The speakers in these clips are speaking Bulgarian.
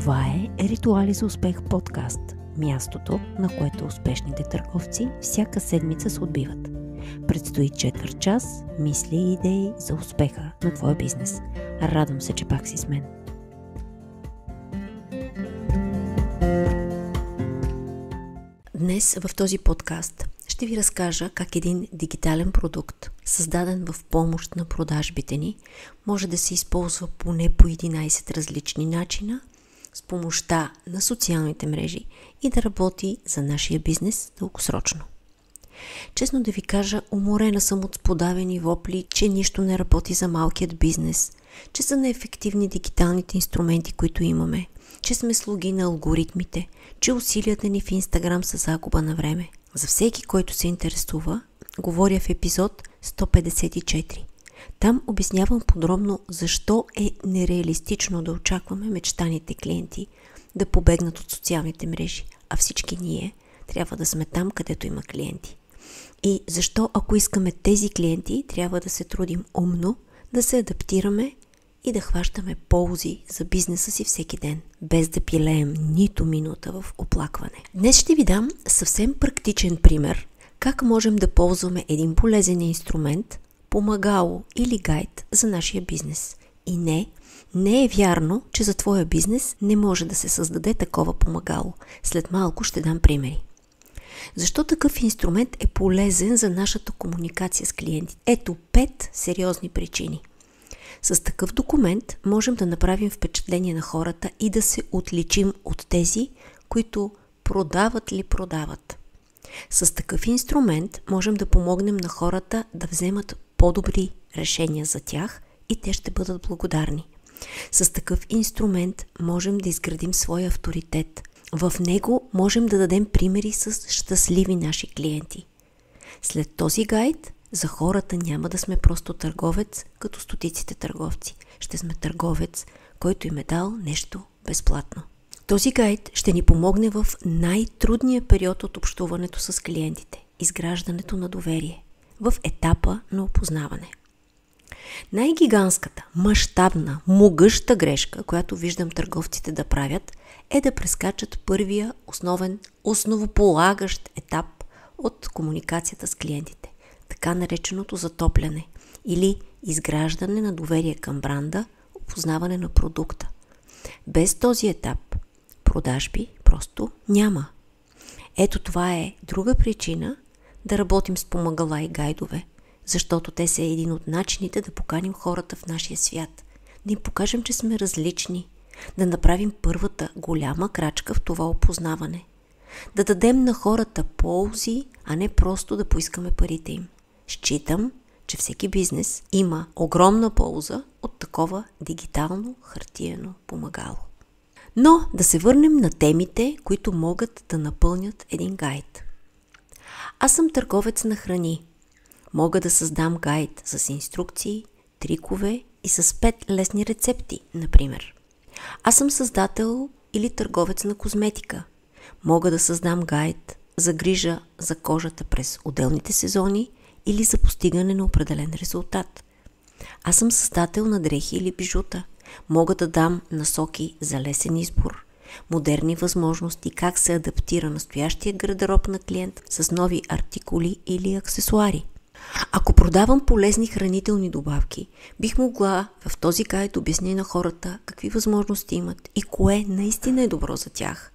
Това е Ритуали за успех подкаст, мястото, на което успешните търговци всяка седмица се отбиват. Предстои четвърт час, мисли и идеи за успеха на твоя бизнес. Радвам се, че пак си с мен. Днес в този подкаст ще ви разкажа как един дигитален продукт, създаден в помощ на продажбите ни, може да се използва поне по 11 различни начина с помощта на социалните мрежи и да работи за нашия бизнес дългосрочно. Честно да ви кажа, уморена съм от сподавени вопли, че нищо не работи за малкият бизнес, че са неефективни дигиталните инструменти, които имаме, че сме слуги на алгоритмите, че усилията ни в Инстаграм са загуба на време. За всеки, който се интересува, говоря в епизод 154. Там обяснявам подробно защо е нереалистично да очакваме мечтаните клиенти да побегнат от социалните мрежи, а всички ние трябва да сме там, където има клиенти. И защо, ако искаме тези клиенти, трябва да се трудим умно, да се адаптираме и да хващаме ползи за бизнеса си всеки ден, без да пилеем нито минута в оплакване. Днес ще ви дам съвсем практичен пример как можем да ползваме един полезен инструмент, помагало или гайд за нашия бизнес. И не е вярно, че за твоя бизнес не може да се създаде такова помагало. След малко ще дам примери. Защо такъв инструмент е полезен за нашата комуникация с клиентите? Ето 5 сериозни причини. С такъв документ можем да направим впечатление на хората и да се отличим от тези, които продават. С такъв инструмент можем да помогнем на хората да вземат по-добри решения за тях и те ще бъдат благодарни. С такъв инструмент можем да изградим своя авторитет. В него можем да дадем примери с щастливи наши клиенти. След този гайд за хората няма да сме просто търговец, като стотиците търговци. Ще сме търговец, който им е дал нещо безплатно. Този гайд ще ни помогне в най-трудния период от общуването с клиентите – изграждането на доверие, в етапа на опознаване. Най-гигантската, мащабна, могъща грешка, която виждам търговците да правят, е да прескачат първия основополагащ етап от комуникацията с клиентите. Така нареченото затопляне или изграждане на доверие към бранда, опознаване на продукта. Без този етап продажби просто няма. Ето това е друга причина да работим с помагала и гайдове, защото те са един от начините да поканим хората в нашия свят, да им покажем, че сме различни, да направим първата голяма крачка в това опознаване, да дадем на хората ползи, а не просто да поискаме парите им. Считам, че всеки бизнес има огромна полза от такова дигитално хартиено помагало. Но да се върнем на темите, които могат да напълнят един гайд. Аз съм търговец на храни. Мога да създам гайд с инструкции, трикове и с 5 лесни рецепти, например. Аз съм създател или търговец на козметика. Мога да създам гайд за грижа за кожата през отделните сезони или за постигане на определен резултат. Аз съм създател на дрехи или бижута. Мога да дам насоки за лесен избор, модерни възможности, как се адаптира настоящия гардероб на клиент с нови артикули или аксесуари. Ако продавам полезни хранителни добавки, бих могла в този гайд обясня на хората какви възможности имат и кое наистина е добро за тях.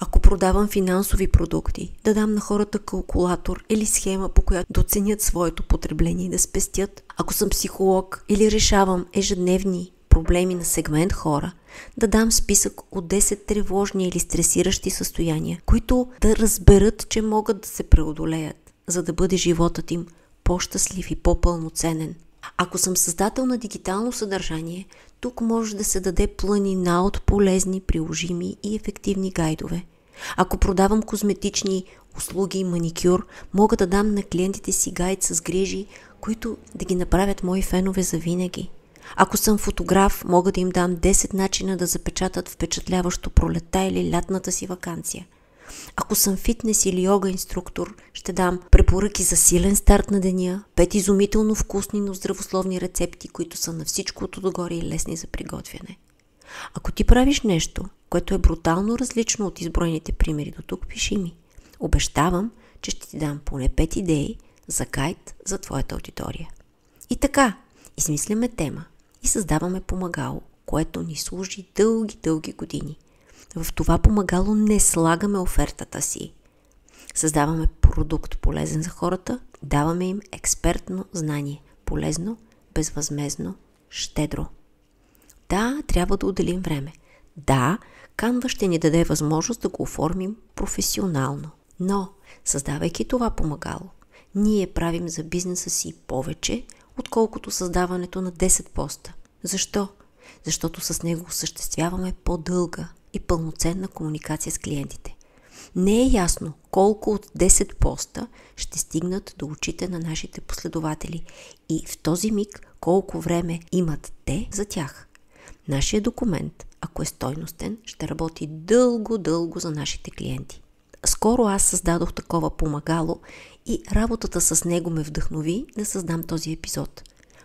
Ако продавам финансови продукти, да дам на хората калкулатор или схема, по която да оценят своето потребление и да спестят. Ако съм психолог или решавам ежедневни проблеми на сегмент хора, да дам списък от 10 тревожни или стресиращи състояния, които да разберат, че могат да се преодолеят, за да бъде животът им по-щастлив и по-пълноценен. Ако съм създател на дигитално съдържание, тук може да се даде планина от полезни, приложими и ефективни гайдове. Ако продавам козметични услуги и маникюр, мога да дам на клиентите си гайд с грижи, които да ги направят мои фенове за винаги. Ако съм фотограф, мога да им дам 10 начина да запечатат впечатляващо пролетта или лятната си ваканция. Ако съм фитнес или йога инструктор, ще дам препоръки за силен старт на деня, 5 изумително вкусни, но здравословни рецепти, които са на всичко отгоре и лесни за приготвяне. Ако ти правиш нещо, което е брутално различно от изброените примери до тук, пиши ми. Обещавам, че ще ти дам поне 5 идеи за гайд за твоята аудитория. И така, измисляме тема и създаваме помагало, което ни служи дълги години. В това помагало не слагаме офертата си. Създаваме продукт полезен за хората, даваме им експертно знание. Полезно, безвъзмездно, щедро. Да, трябва да отделим време. Да, Canva ще ни даде възможност да го оформим професионално. Но, създавайки това помагало, ние правим за бизнеса си повече, отколкото създаването на 10 поста. Защо? Защото с него осъществяваме по-дълга и пълноценна комуникация с клиентите. Не е ясно колко от 10 поста ще стигнат до очите на нашите последователи и в този миг колко време имат те за тях. Нашия документ, ако е стойностен, ще работи дълго за нашите клиенти. Скоро аз създадох такова помагало и работата с него ме вдъхнови да създам този епизод.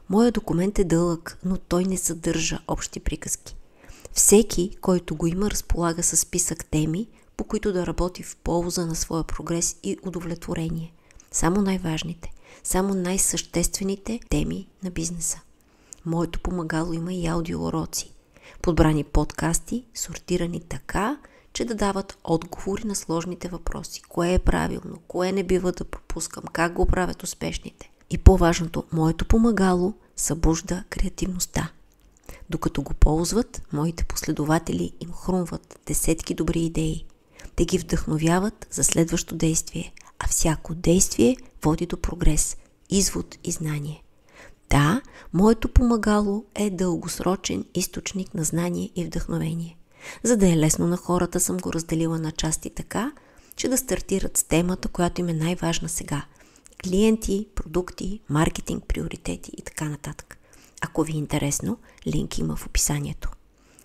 Моят документ е дълъг, но той не съдържа общи приказки. Всеки, който го има, разполага със списък теми, по които да работи в полза на своя прогрес и удовлетворение. Само най-важните, само най-съществените теми на бизнеса. Моето помагало има и аудиоуроци. Подбрани подкасти, сортирани така, че да дават отговори на сложните въпроси. Кое е правилно, кое не бива да пропускам, как го правят успешните. И по-важното, моето помагало събужда креативността. Докато го ползват, моите последователи им хрумват десетки добри идеи. Те ги вдъхновяват за следващо действие, а всяко действие води до прогрес, извод и знание. Да, моето помагало е дългосрочен източник на знание и вдъхновение. За да е лесно на хората, съм го разделила на части така, че да стартират с темата, която им е най-важна сега. Клиенти, продукти, маркетинг, приоритети и така нататък. Ако ви е интересно, линк има в описанието.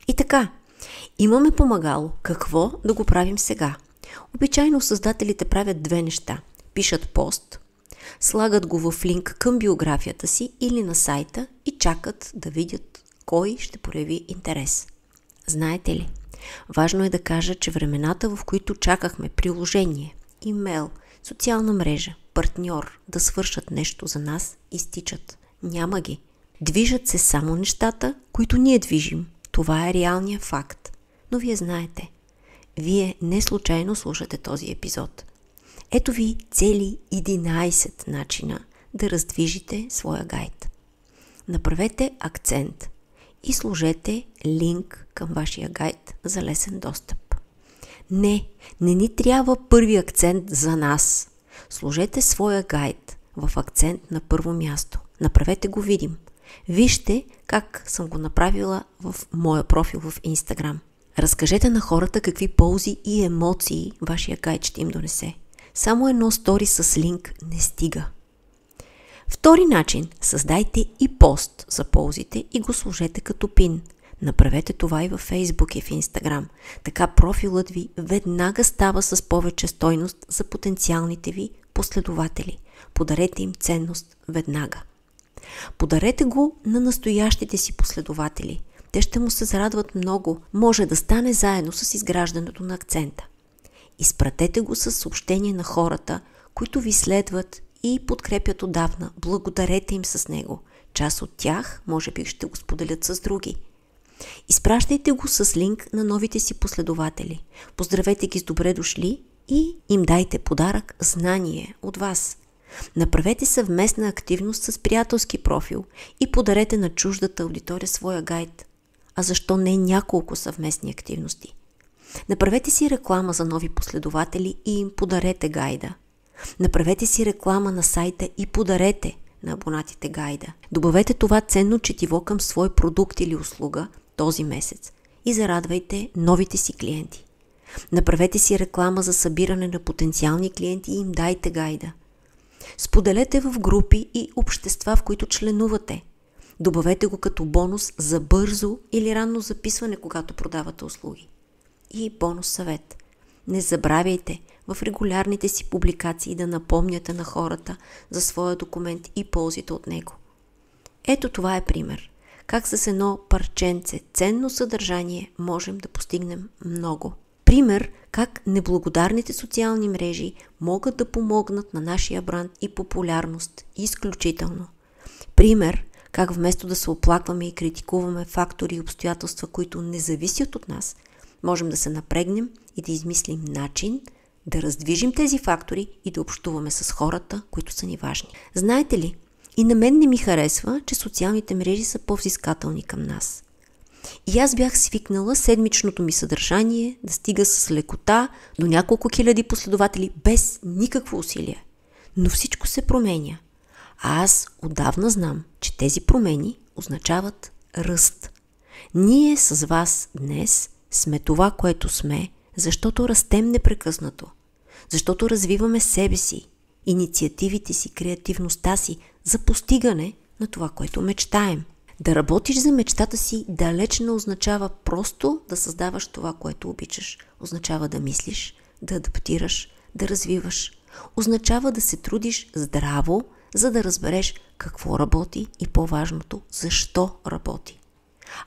И така, имаме помагало. Какво да го правим сега? Обичайно създателите правят две неща. Пишат пост, слагат го в линк към биографията си или на сайта и чакат да видят кой ще прояви интерес. Знаете ли? Важно е да кажа, че времената, в които чакахме приложение, имейл, социална мрежа, партньор да свършат нещо за нас, изтичат. Няма ги. Движат се само нещата, които ние движим. Това е реалният факт. Но вие знаете. Вие не случайно слушате този епизод. Ето ви цели 11 начина да раздвижите своя гайд. Направете акцент и сложете линк към вашия гайд за лесен достъп. Не ни трябва първи акцент за нас. Сложете своя гайд в акцент на първо място. Направете го видим. Вижте как съм го направила в моя профил в Instagram. Разкажете на хората какви ползи и емоции вашия гайд ще им донесе. Само едно стори с линк не стига. Втори начин. Създайте и пост за ползите и го сложете като пин. Направете това и във Facebook и в Instagram. Така профилът ви веднага става с повече стойност за потенциалните ви последователи. Подарете им ценност веднага. Подарете го на настоящите си последователи. Те ще му се зарадват много. Може да стане заедно с изграждането на акцента. Изпратете го със съобщение на хората, които ви следват и подкрепят отдавна. Благодарете им с него. Част от тях, може би, ще го споделят с други. Изпращайте го с линк на новите си последователи. Поздравете ги с добре дошли и им дайте подарък знание от вас. Направете съвместна активност с приятелски профил и подарете на чуждата аудитория своя гайд. А защо не няколко съвместни активности? Направете си реклама за нови последователи и им подарете гайда. Направете си реклама на сайта и подарете на абонатите гайда. Добавете това ценно четиво към свой продукт или услуга този месец и зарадвайте новите си клиенти. Направете си реклама за събиране на потенциални клиенти и им дайте гайда. Споделете в групи и общества, в които членувате. Добавете го като бонус за бързо или ранно записване, когато продавате услуги. И бонус съвет. Не забравяйте в регулярните си публикации да напомняте на хората за своя документ и ползите от него. Ето това е пример. как с едно парченце ценно съдържание можем да постигнем много. Пример как неблагодарните социални мрежи могат да помогнат на нашия бранд и популярност изключително. Пример как вместо да се оплакваме и критикуваме фактори и обстоятелства, които не зависят от нас, можем да се напрегнем и да измислим начин да раздвижим тези фактори и да общуваме с хората, които са ни важни. Знаете ли, и на мен не ми харесва, че социалните мрежи са по-взискателни към нас. И аз бях свикнала седмичното ми съдържание да стига с лекота до няколко хиляди последователи без никакво усилие. Но всичко се променя. А аз отдавна знам, че тези промени означават ръст. Ние с вас днес сме това, което сме, защото растем непрекъснато. Защото развиваме себе си, инициативите си, креативността си за постигане на това, което мечтаем. Да работиш за мечтата си далеч не означава просто да създаваш това, което обичаш. Означава да мислиш, да адаптираш, да развиваш. Означава да се трудиш здраво, за да разбереш какво работи и по-важното, защо работи.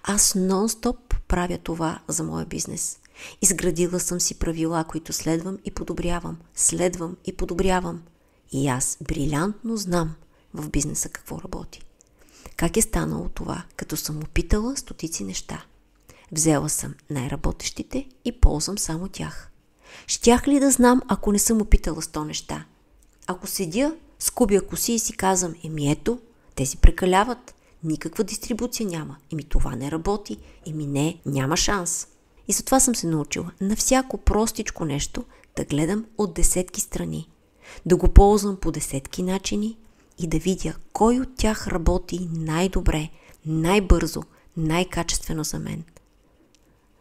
Аз нон-стоп правя това за моя бизнес. Изградила съм си правила, които следвам и подобрявам. Следвам и подобрявам. И аз брилянтно знам в бизнеса какво работи. Как е станало това, като съм опитала стотици неща? Взела съм най-работещите и ползвам само тях. Щях ли да знам, ако не съм опитала 100 неща? Ако седя, скубя коси и си казвам, ето, те си прекаляват, никаква дистрибуция няма, това не работи, не, няма шанс. И затова съм се научила на всяко простичко нещо да гледам от десетки страни, да го ползвам по десетки начини и да видя кой от тях работи най-добре, най-бързо, най-качествено за мен.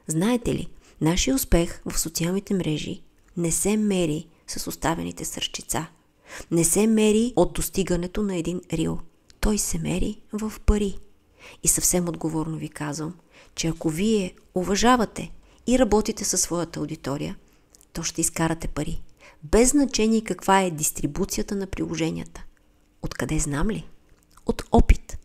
Знаете ли, нашия успех в социалните мрежи не се мери с оставените сърчица. Не се мери от достигането на един рил. Той се мери в пари. И съвсем отговорно ви казвам, че ако вие уважавате и работите със своята аудитория, то ще изкарате пари. Без значение каква е дистрибуцията на приложенията. Откъде знам ли? От опит.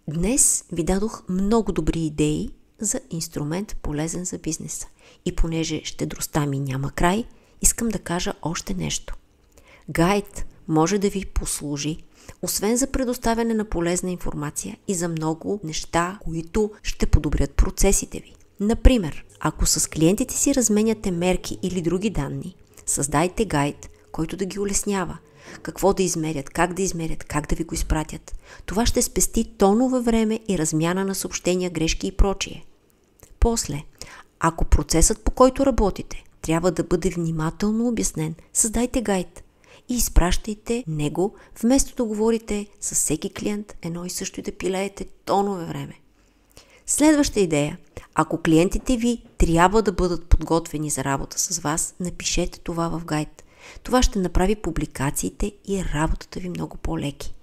Днес ви дадох много добри идеи за инструмент полезен за бизнеса. И понеже щедростта ми няма край, искам да кажа още нещо. Гайд може да ви послужи, освен за предоставяне на полезна информация и за много неща, които ще подобрят процесите ви. Например, ако с клиентите си разменяте мерки или други данни, създайте гайд, който да ги улеснява. Какво да измерят, как да ви го изпратят. Това ще спести тонове време и размяна на съобщения, грешки и прочие. После, ако процесът, по който работите, трябва да бъде внимателно обяснен, създайте гайд и изпращайте него, вместо да говорите с всеки клиент едно и също и да пилеете тонове време. Следваща идея. Ако клиентите ви трябва да бъдат подготвени за работа с вас, напишете това в гайд. Това ще направи публикациите и работата ви много по-леки.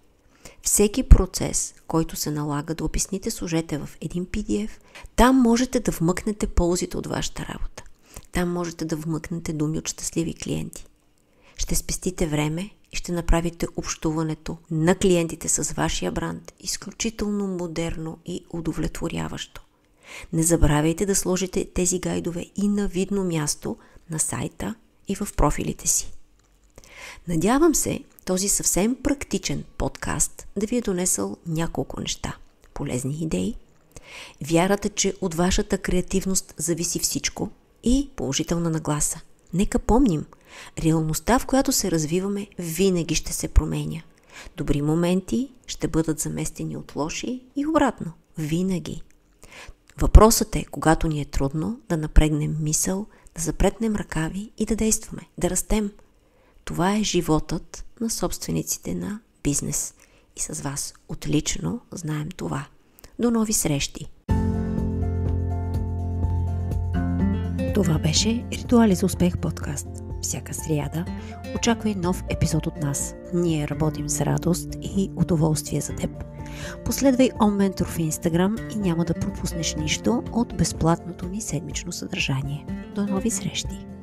Всеки процес, който се налага да обясните, сложете в един PDF. Там можете да вмъкнете ползите от вашата работа. Там можете да вмъкнете думи от щастливи клиенти. Ще спестите време и ще направите общуването на клиентите с вашия бранд изключително модерно и удовлетворяващо. Не забравяйте да сложите тези гайдове и на видно място на сайта и в профилите си. Надявам се този съвсем практичен подкаст да ви е донесъл няколко неща. Полезни идеи, вярата, че от вашата креативност зависи всичко и положителна нагласа. Нека помним, реалността, в която се развиваме, винаги ще се променя. Добри моменти ще бъдат заместени от лоши и обратно. Винаги. Въпросът е, когато ни е трудно, да напрегнем мисъл, да запретнем ръкави и да действаме, да растем. Това е животът на собствениците на бизнес. И с вас отлично знаем това. До нови срещи! Това беше Ритуали за успех подкаст. Всяка сряда очаквай нов епизод от нас. Ние работим с радост и удоволствие за теб. Последвай OnMentor в Instagram и няма да пропуснеш нищо от безплатното ни седмично съдържание. До нови срещи!